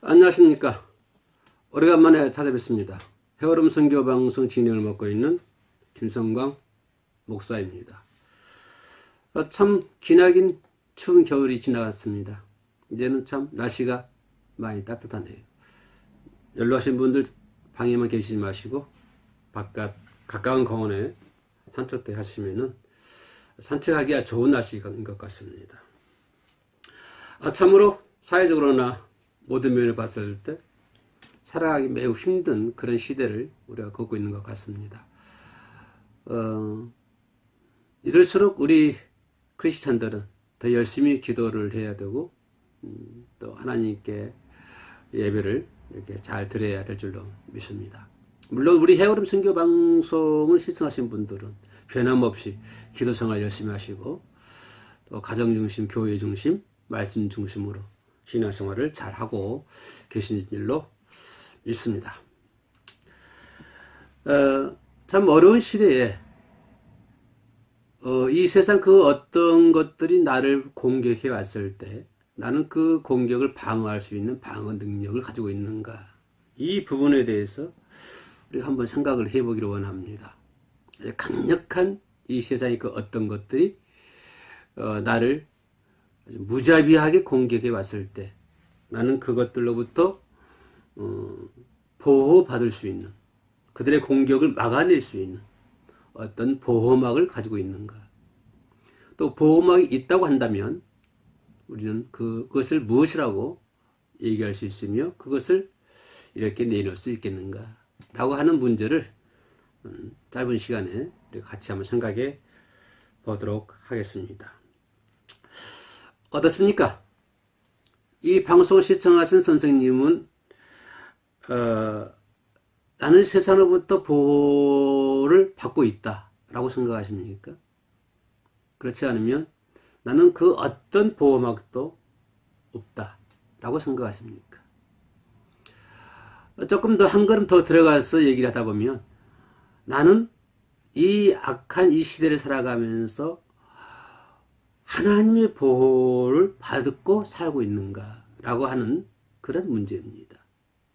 안녕하십니까. 오래간만에 찾아뵙습니다. 해오름 선교방송 진행을 맡고 있는 김성광 목사입니다. 참 기나긴 추운 겨울이 지나갔습니다. 이제는 참 날씨가 많이 따뜻하네요. 연로하신 분들 방에만 계시지 마시고 바깥 가까운 공원에 산책도 하시면은 산책하기가 좋은 날씨인 것 같습니다. 참으로 사회적으로나 모든 면을 봤을 때 살아가기 매우 힘든 그런 시대를 우리가 걷고 있는 것 같습니다. 이럴수록 우리 크리스찬들은 더 열심히 기도를 해야 되고 또 하나님께 예배를 이렇게 잘 드려야 될 줄로 믿습니다. 물론 우리 해오름 선교 방송을 시청하신 분들은 변함없이 기도 생활 열심히 하시고 또 가정 중심, 교회 중심, 말씀 중심으로 신앙생활을 잘 하고 계신 일로 믿습니다. 참 어려운 시대에 이 세상 그 어떤 것들이 나를 공격해 왔을 때 나는 그 공격을 방어할 수 있는 방어 능력을 가지고 있는가, 이 부분에 대해서 우리가 한번 생각을 해보기를 원합니다. 강력한 이 세상의 그 어떤 것들이 나를 무자비하게 공격해 왔을 때 나는 그것들로부터 보호받을 수 있는, 그들의 공격을 막아낼 수 있는 어떤 보호막을 가지고 있는가. 또 보호막이 있다고 한다면 우리는 그것을 무엇이라고 얘기할 수 있으며 그것을 이렇게 내놓을 수 있겠는가 라고 하는 문제를 짧은 시간에 우리가 같이 한번 생각해 보도록 하겠습니다. 어떻습니까? 이 방송을 시청하신 선생님은 나는 세상으로부터 보호를 받고 있다 라고 생각하십니까? 그렇지 않으면 나는 그 어떤 보호막도 없다 라고 생각하십니까? 조금 더 한 걸음 더 들어가서 얘기를 하다 보면 나는 이 악한 이 시대를 살아가면서 하나님의 보호를 받고 살고 있는가 라고 하는 그런 문제입니다.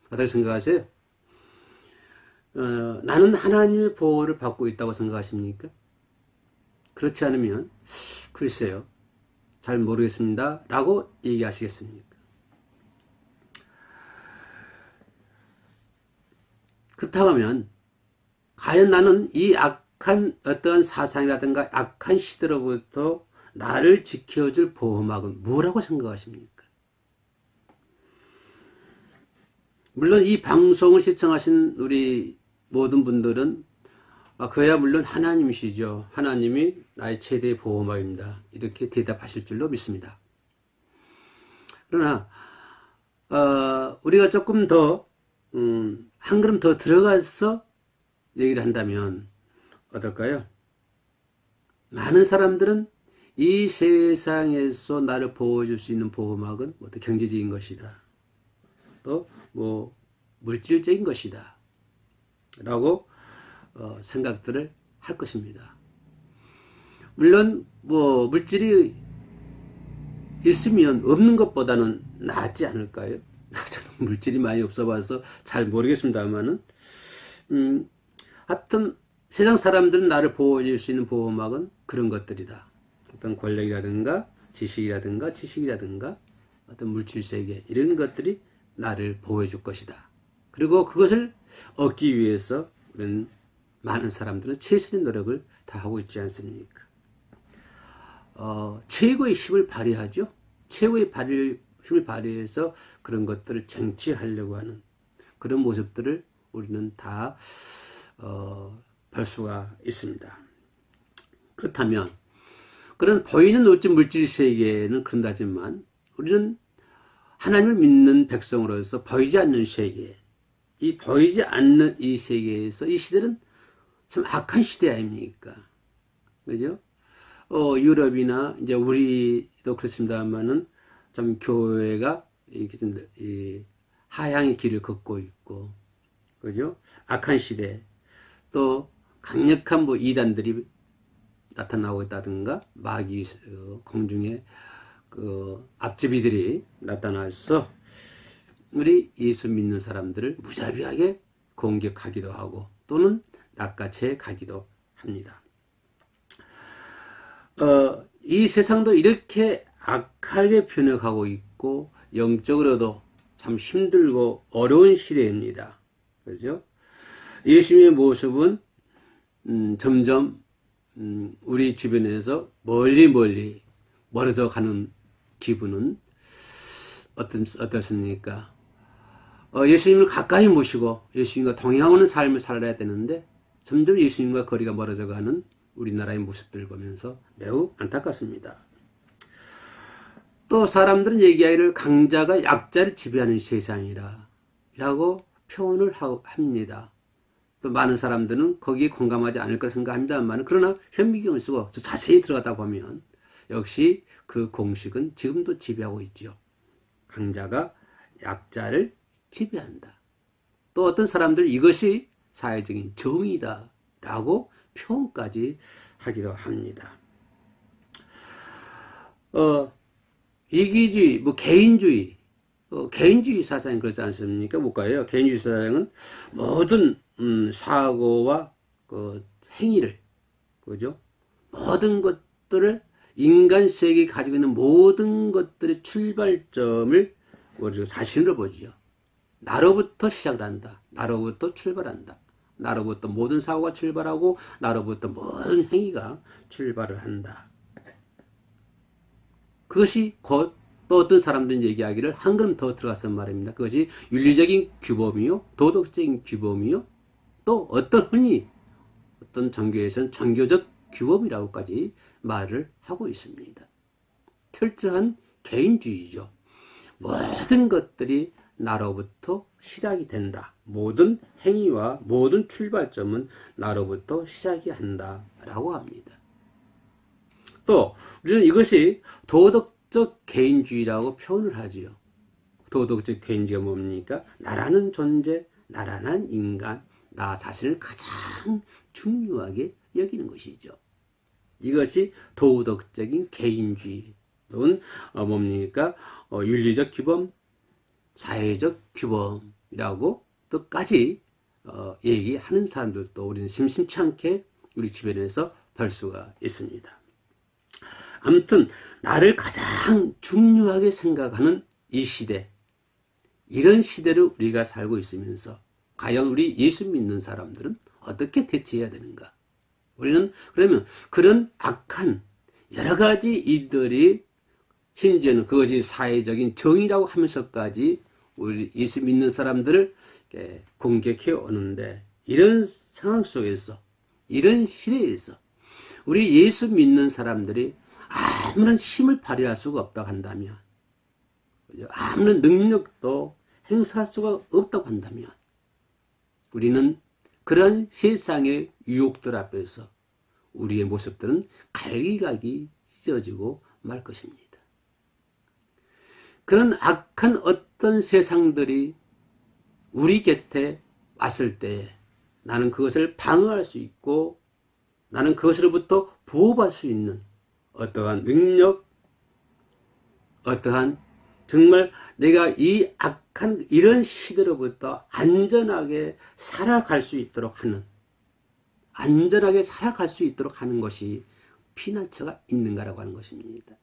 어떻게 생각하세요? 나는 하나님의 보호를 받고 있다고 생각하십니까? 그렇지 않으면 글쎄요, 잘 모르겠습니다 라고 얘기하시겠습니까? 그렇다고 하면 과연 나는 이 악한 어떤 사상이라든가 악한 시대로부터 나를 지켜줄 보호막은 뭐라고 생각하십니까? 물론 이 방송을 시청하신 우리 모든 분들은 그야 물론 하나님이시죠. 하나님이 나의 최대 보호막입니다. 이렇게 대답하실 줄로 믿습니다. 그러나 우리가 조금 더 한 걸음 더 들어가서 얘기를 한다면 어떨까요? 많은 사람들은 이 세상에서 나를 보호해줄 수 있는 보호막은 어떤 경제적인 것이다, 또 뭐 물질적인 것이다 라고 생각들을 할 것입니다. 물론 뭐 물질이 있으면 없는 것보다는 낫지 않을까요? 저는 물질이 많이 없어 봐서 잘 모르겠습니다만은 하여튼 세상 사람들은 나를 보호해줄 수 있는 보호막은 그런 것들이다. 어떤 권력이라든가 지식이라든가 어떤 물질세계, 이런 것들이 나를 보호해 줄 것이다. 그리고 그것을 얻기 위해서 우리는 많은 사람들은 최선의 노력을 다하고 있지 않습니까? 최고의 힘을 발휘하죠. 최고의 힘을 발휘해서 그런 것들을 쟁취하려고 하는 그런 모습들을 우리는 다 볼 수가 있습니다. 그렇다면 그런 보이는 물질 세계는 그런다지만 우리는 하나님을 믿는 백성으로서 보이지 않는 세계, 이 보이지 않는 이 세계에서 이 시대는 참 악한 시대 아닙니까? 그죠? 유럽이나 이제 우리도 그렇습니다만은 참 교회가 이렇게 좀 하향의 길을 걷고 있고, 그죠? 악한 시대, 또 강력한 뭐 이단들이 나타나고 있다든가 마귀 공중에 그 앞제비들이 나타나서 우리 예수 믿는 사람들을 무자비하게 공격하기도 하고 또는 낚아채 가기도 합니다. 이 세상도 이렇게 악하게 변해가고 있고 영적으로도 참 힘들고 어려운 시대입니다. 그렇죠? 예수님의 모습은 점점 우리 주변에서 멀리 멀어져 가는 기분은 어떻습니까? 예수님을 가까이 모시고 예수님과 동행하는 삶을 살아야 되는데 점점 예수님과 거리가 멀어져 가는 우리나라의 모습들을 보면서 매우 안타깝습니다. 또 사람들은 얘기하기를 강자가 약자를 지배하는 세상이라고 표현을 합니다. 또 많은 사람들은 거기에 공감하지 않을 거 생각합니다만 그러나 현미경을 쓰고 자세히 들어가다 보면 역시 그 공식은 지금도 지배하고 있죠. 강자가 약자를 지배한다. 또 어떤 사람들은 이것이 사회적인 정의다 라고 표현까지 하기도 합니다. 이기주의, 개인주의, 개인주의 사상이 그렇지 않습니까? 뭘까요? 개인주의 사상은 모든 사고와 그 행위를, 그죠? 모든 것들을 인간 세계가 가지고 있는 모든 것들의 출발점을 우리가 자신으로 보죠. 나로부터 시작을 한다. 나로부터 출발한다. 나로부터 모든 사고가 출발하고 나로부터 모든 행위가 출발을 한다. 그것이 곧 또 어떤 사람들은 얘기하기를 한 걸음 더 들어가서 말입니다. 그것이 윤리적인 규범이요, 도덕적인 규범이요, 또 흔히 어떤 종교에서는 종교적 규범이라고까지 말을 하고 있습니다. 철저한 개인주의죠. 모든 것들이 나로부터 시작이 된다. 모든 행위와 모든 출발점은 나로부터 시작이 한다라고 합니다. 또 우리는 이것이 도덕적 개인주의라고 표현을 하지요. 도덕적 개인주의가 뭡니까? 나라는 존재, 나라는 인간, 나 자신을 가장 중요하게 여기는 것이죠. 이것이 도덕적인 개인주의 또는 뭡니까? 윤리적 규범, 사회적 규범이라고 또까지 얘기하는 사람들도 우리는 심심치 않게 우리 주변에서 볼 수가 있습니다. 아무튼 나를 가장 중요하게 생각하는 이 시대, 이런 시대를 우리가 살고 있으면서 과연 우리 예수 믿는 사람들은 어떻게 대처해야 되는가? 우리는 그러면 그런 악한 여러 가지 일들이 심지어는 그것이 사회적인 정의라고 하면서까지 우리 예수 믿는 사람들을 공격해 오는데 이런 상황 속에서 이런 시대에서 우리 예수 믿는 사람들이 아무런 힘을 발휘할 수가 없다고 한다면 아무런 능력도 행사할 수가 없다고 한다면 우리는 그런 세상의 유혹들 앞에서 우리의 모습들은 갈기갈기 찢어지고 말 것입니다. 그런 악한 어떤 세상들이 우리 곁에 왔을 때 나는 그것을 방어할 수 있고 나는 그것으로부터 보호받을 수 있는 어떠한 능력, 어떠한 정말 내가 이 악한 이런 시대로부터 안전하게 살아갈 수 있도록 하는 안전하게 살아갈 수 있도록 하는 것이 피난처가 있는가라고 하는 것입니다.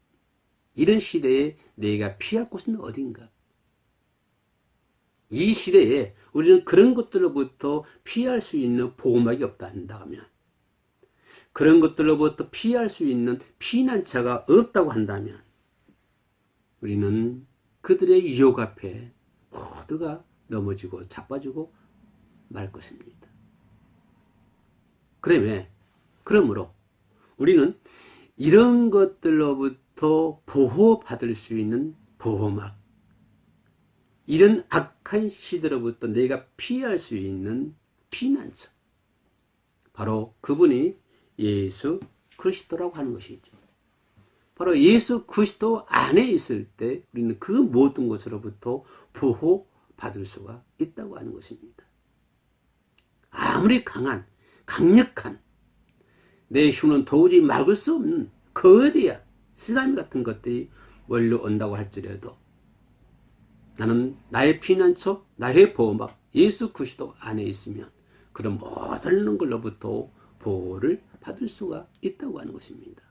이런 시대에 내가 피할 곳은 어딘가? 이 시대에 우리는 그런 것들로부터 피할 수 있는 보호막이 없다 한다면 그런 것들로부터 피할 수 있는 피난처가 없다고 한다면 우리는 그들의 유혹 앞에 모두가 넘어지고 자빠지고 말 것입니다. 그러므로 우리는 이런 것들로부터 보호받을 수 있는 보호막, 이런 악한 시대로부터 내가 피할 수 있는 피난처, 바로 그분이 예수 그리스도라고 하는 것이죠. 바로 예수 그리스도 안에 있을 때 우리는 그 모든 것으로부터 보호받을 수가 있다고 하는 것입니다. 아무리 강력한 내 힘은 도저히 막을 수 없는 거대한 쓰나미 같은 것들이 몰려온다고 할지라도 나는 나의 피난처, 나의 보호막 예수 그리스도 안에 있으면 그런 모든 걸로부터 보호를 받을 수가 있다고 하는 것입니다.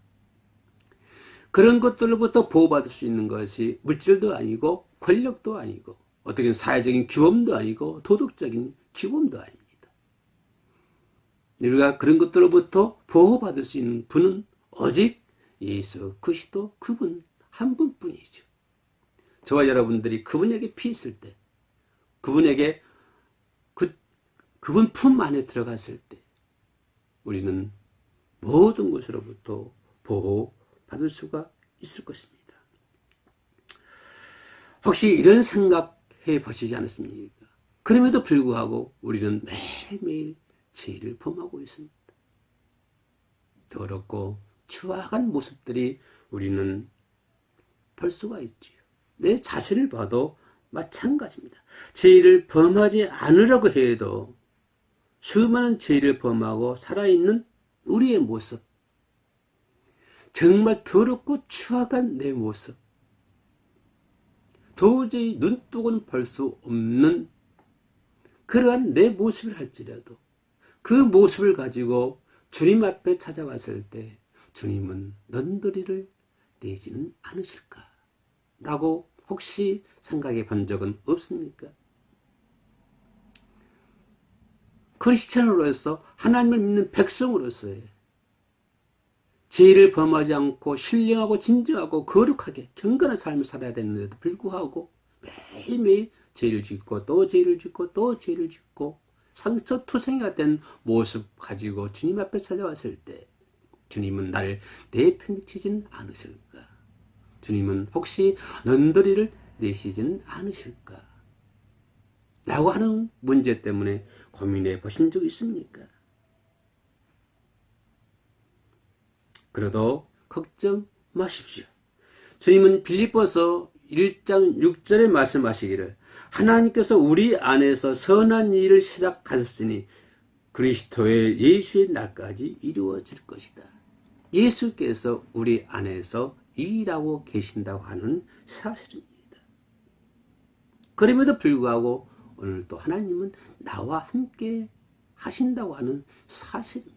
그런 것들로부터 보호받을 수 있는 것이 물질도 아니고 권력도 아니고 어떻게 사회적인 규범도 아니고 도덕적인 규범도 아닙니다. 우리가 그런 것들로부터 보호받을 수 있는 분은 오직 예수 그리스도 그분 한 분뿐이죠. 저와 여러분들이 그분에게 피했을 때, 그분에게 그분 품 안에 들어갔을 때 우리는 모든 것으로부터 보호받을 수가 있을 것입니다. 혹시 이런 생각해 보시지 않았습니까? 그럼에도 불구하고 우리는 매일매일 죄를 범하고 있습니다. 더럽고 추악한 모습들이 우리는 볼 수가 있지요. 내 자신을 봐도 마찬가지입니다. 죄를 범하지 않으려고 해도 수많은 죄를 범하고 살아있는 우리의 모습, 정말 더럽고 추악한 내 모습, 도저히 눈뜨고는 볼 수 없는 그러한 내 모습을 할지라도 그 모습을 가지고 주님 앞에 찾아왔을 때 주님은 넌더리를 내지는 않으실까? 라고 혹시 생각해 본 적은 없습니까? 크리스찬으로서 하나님을 믿는 백성으로서의 죄를 범하지 않고 신령하고 진정하고 거룩하게 경건한 삶을 살아야 되는데도 불구하고 매일매일 죄를 짓고 또 죄를 짓고 또 죄를 짓고 상처투성이가 된 모습 가지고 주님 앞에 찾아왔을 때 주님은 나를 내팽개치진 않으실까? 주님은 혹시 넌더리를 내시지는 않으실까? 라고 하는 문제 때문에 고민해 보신 적 있습니까? 그래도 걱정 마십시오. 주님은 빌립보서 1장 6절에 말씀하시기를 하나님께서 우리 안에서 선한 일을 시작하셨으니 그리스도의 예수의 날까지 이루어질 것이다. 예수께서 우리 안에서 일하고 계신다고 하는 사실입니다. 그럼에도 불구하고 오늘 또 하나님은 나와 함께 하신다고 하는 사실입니다.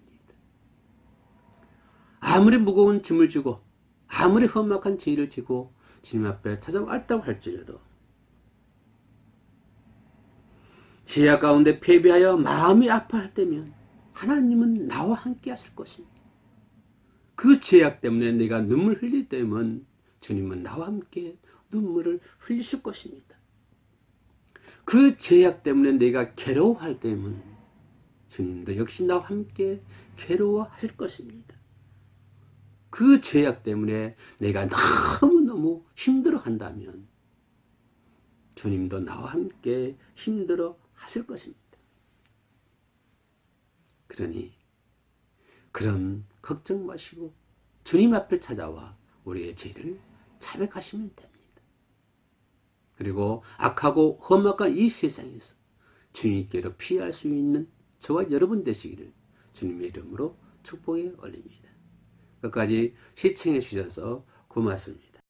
아무리 무거운 짐을 지고 아무리 험악한 죄를 지고 주님 앞에 찾아왔다고 할지라도 죄악 가운데 패배하여 마음이 아파할 때면 하나님은 나와 함께 하실 것입니다. 그 죄악 때문에 내가 눈물 흘릴 때면 주님은 나와 함께 눈물을 흘리실 것입니다. 그 죄악 때문에 내가 괴로워할 때면 주님도 역시 나와 함께 괴로워하실 것입니다. 그 죄악 때문에 내가 너무너무 힘들어 한다면 주님도 나와 함께 힘들어 하실 것입니다. 그러니 그런 걱정 마시고 주님 앞에 찾아와 우리의 죄를 자백하시면 됩니다. 그리고 악하고 험악한 이 세상에서 주님께로 피할 수 있는 저와 여러분 되시기를 주님의 이름으로 축복해 올립니다. 끝까지 시청해 주셔서 고맙습니다.